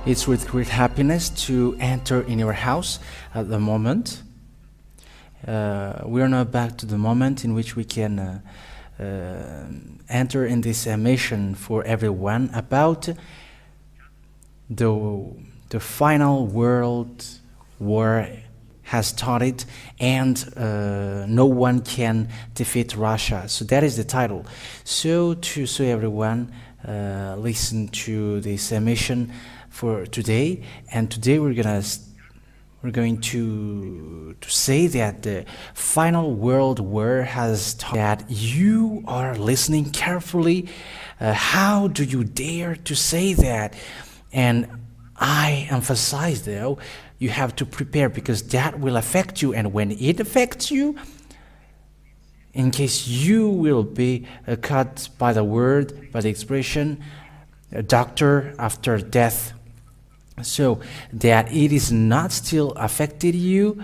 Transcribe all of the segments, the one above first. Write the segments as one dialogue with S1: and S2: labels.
S1: It's with great happiness to enter in your house at the moment. We are now back to the moment in which we can enter in this mission for everyone about the final world war has started, and no one can defeat Russia. So that is the title. So everyone listen to this mission for today, and today we're going to say that the final world war has started. That you are listening carefully. How do you dare to say that? And I emphasize, though, you have to prepare, because that will affect you, and when it affects you, in case you will be caught by the word, by the expression, doctor after death, so that it is not still affected you,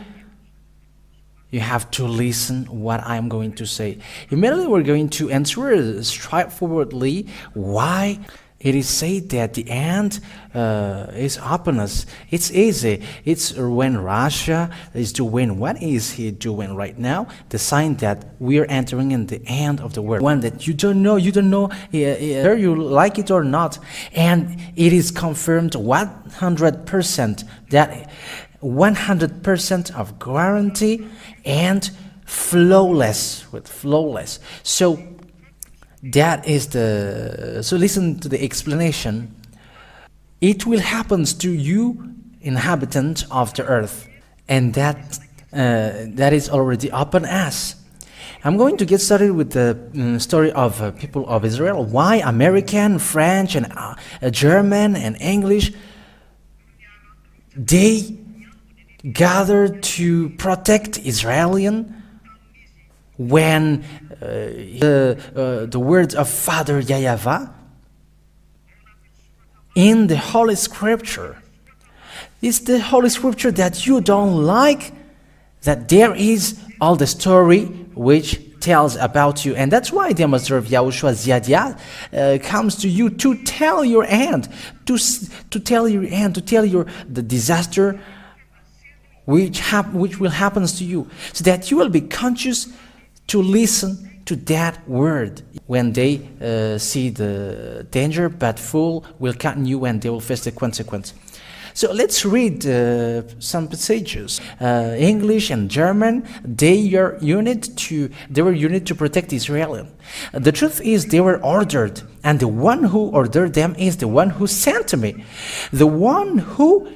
S1: you have to listen what I'm going to say. Immediately we're going to answer straightforwardly why it is said that the end is upon us. It's easy. It's when Russia is doing what is he doing right now, the sign that we are entering in the end of the world. One that you don't know whether you like it or not. And it is confirmed 100% that 100% of guarantee and flawless. So that is so listen to the explanation. It will happen to you, inhabitant of the earth, and that is already upon us. I'm going to get started with the story of people of Israel. Why American, French, and German and English, they gathered to protect Israelian when the words of Father YAHOSHUAH in the Holy Scripture. It's the Holy Scripture that you don't like, that there is all the story which tells about you. And that's why the Ambassador of YAHOSHUAH comes to you to tell your end, to tell your the disaster which will happen to you, so that you will be conscious to listen to that word. When they see the danger, but fool will continue and they will face the consequence. So let's read some passages. English and German, they were unit to protect Israel. The truth is, they were ordered, and the one who ordered them is the one who sent me. The one who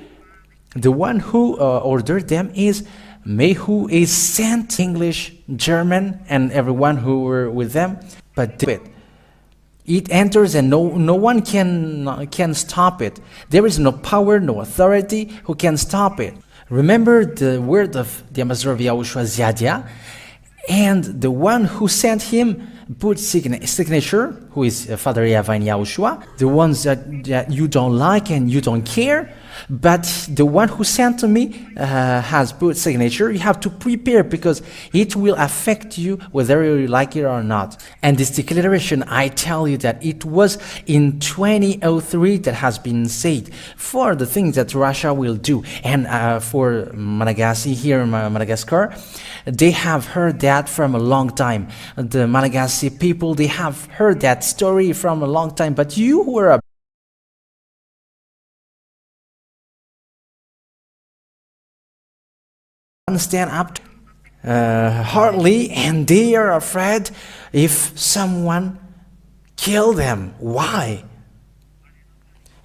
S1: ordered them is me, who is sent. English, German, and everyone who were with them. But it enters, and no one can stop it. There is no power, no authority who can stop it. Remember the word of the Ambassador of YAHOSHUAH, and the one who sent him put signature, who is Father YAHOSHUAH and YAHOSHUAH, the ones that you don't like and you don't care. But the one who sent to me has put signature. You have to prepare, because it will affect you whether you like it or not. And this declaration, I tell you that it was in 2003 that has been said for the things that Russia will do. And for Malagasy, here in Madagascar, they have heard that from a long time. The Malagasy people, they have heard that story from a long time. But you who are stand up hardly, and they are afraid if someone kill them. Why?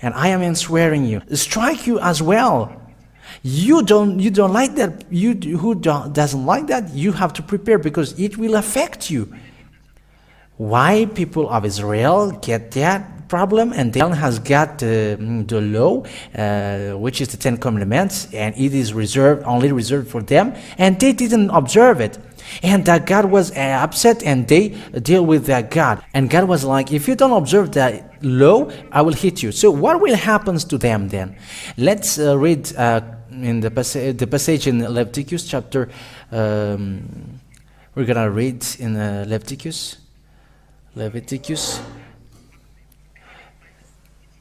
S1: And I am swearing you, strike you as well. You don't like that. Who doesn't like that, you have to prepare, because it will affect you. Why people of Israel get that problem, and then has got the law, which is the 10 Commandments, and it is only reserved for them, and they didn't observe it. And that God was upset, and they deal with that God. And God was like, if you don't observe that law, I will hit you. So what will happen to them then? Let's read in the passage in Leviticus chapter. We're gonna read in Leviticus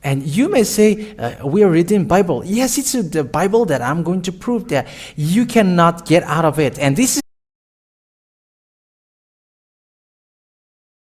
S1: And you may say, we are reading Bible. Yes, it's the Bible that I'm going to prove that you cannot get out of it. And this